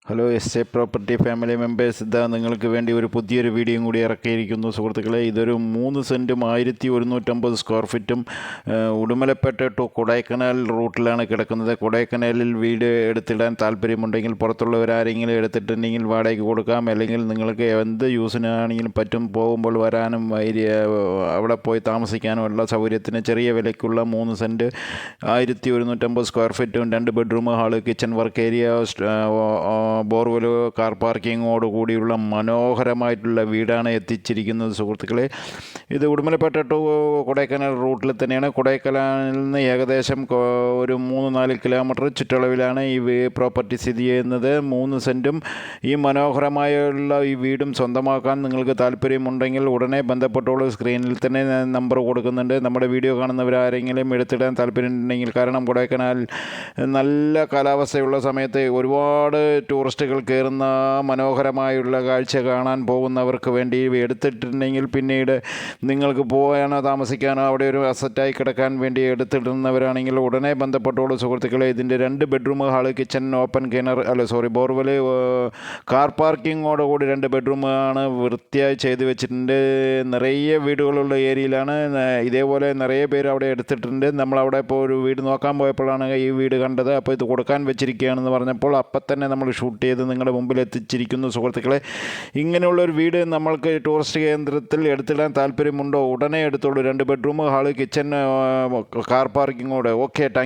Hello S A property family members, ഇതാ നിങ്ങൾക്ക് വേണ്ടി ഒരു പുതിയൊരു വീഡിയോയും കൂടി ഇറക്കിയിരിക്കുന്നു സുഹൃത്തുക്കളെ. ഇതൊരു 3 സെൻറ്റും 1150 സ്ക്വയർ ഫീറ്റും ഉടുമലപ്പേട്ട ടു കൊടൈക്കനാൽ റൂട്ടിലാണ് കിടക്കുന്നത്. കൊടൈക്കനാലിൽ വീട് എടുത്തിടാൻ താല്പര്യമുണ്ടെങ്കിൽ, പുറത്തുള്ളവരാരെങ്കിലും എടുത്തിട്ടുണ്ടെങ്കിൽ വാടകയ്ക്ക് കൊടുക്കാം, അല്ലെങ്കിൽ നിങ്ങൾക്ക് എന്ത് യൂസിനാണെങ്കിലും പറ്റും. പോകുമ്പോൾ വരാനും അവിടെ പോയി താമസിക്കാനും ഉള്ള സൗകര്യത്തിന് ചെറിയ വിലയ്ക്കുള്ള 3 സെൻറ്റ് 1150 സ്ക്വയർ ഫീറ്റും 2 bedroom, hall, kitchen, work area, borewell, car പാർക്കിങ്ങോട് കൂടിയുള്ള മനോഹരമായിട്ടുള്ള വീടാണ് എത്തിച്ചിരിക്കുന്നത് സുഹൃത്തുക്കളെ. ഇത് ഉടുമലപ്പേട്ട ടു കൊടൈക്കനാൽ റൂട്ടിൽ തന്നെയാണ്. കൊടൈക്കനാലിൽ നിന്ന് ഏകദേശം ഒരു 3-4 കിലോമീറ്റർ ചുറ്റളവിലാണ് ഈ പ്രോപ്പർട്ടി സ്ഥിതി ചെയ്യുന്നത്. 3 സെൻറ്റും ഈ മനോഹരമായുള്ള ഈ വീടും സ്വന്തമാക്കാൻ നിങ്ങൾക്ക് താല്പര്യമുണ്ടെങ്കിൽ ഉടനെ ബന്ധപ്പെട്ടോളൂ. സ്ക്രീനിൽ തന്നെ നമ്പർ കൊടുക്കുന്നുണ്ട്. നമ്മുടെ വീഡിയോ കാണുന്നവരാരെങ്കിലും എടുത്തിടാൻ താല്പര്യമുണ്ടെങ്കിൽ, കാരണം കൊടൈക്കനാൽ നല്ല കാലാവസ്ഥയുള്ള സമയത്ത് ഒരുപാട് ടൂറിസ്റ്റുകൾ കയറുന്ന മനോഹരമായുള്ള കാഴ്ച കാണാൻ പോകുന്നവർക്ക് വേണ്ടി എടുത്തിട്ടുണ്ടെങ്കിൽ, പിന്നീട് നിങ്ങൾക്ക് പോകാനോ താമസിക്കാനോ അവിടെ ഒരു അസറ്റായി കിടക്കാൻ വേണ്ടി എടുത്തിടുന്നവരാണെങ്കിൽ ഉടനെ ബന്ധപ്പെട്ടോളൂ സുഹൃത്തുക്കളെ. ഇതിൻ്റെ 2 ബെഡ്റൂം, ഹാള്, കിച്ചൺ, ഓപ്പൺ കിണർ, ബോർവെൽ, കാർ പാർക്കിങ്ങോടുകൂടി 2 ബെഡ്റൂമാണ് വൃത്തിയായി ചെയ്ത് വെച്ചിട്ടുണ്ട്. നിറയെ വീടുകളുള്ള ഏരിയയിലാണ്. ഇതേപോലെ നിറയെ പേര് അവിടെ എടുത്തിട്ടുണ്ട്. നമ്മളവിടെ ഇപ്പോൾ ഒരു വീട് നോക്കാൻ പോയപ്പോഴാണ് ഈ വീട് കണ്ടത്. അപ്പോൾ ഇത് കൊടുക്കാൻ വെച്ചിരിക്കുകയാണെന്ന് പറഞ്ഞപ്പോൾ അപ്പം തന്നെ നമ്മൾ ഷൂട്ട് ചെയ്ത് നിങ്ങളുടെ മുമ്പിൽ എത്തിച്ചിരിക്കുന്നു സുഹൃത്തുക്കളെ. ഇങ്ങനെയുള്ളൊരു വീട് നമ്മൾക്ക് ടൂറിസ്റ്റ് കേന്ദ്രത്തിൽ എടുത്തിടാൻ താല്പര്യമുണ്ടോ? ഉടനെ എടുത്തോളൂ. 2 ബെഡ്റൂം, ഹാള്, കിച്ചൺ, കാർ പാർക്കിങ്ങോടെ. Okay, thank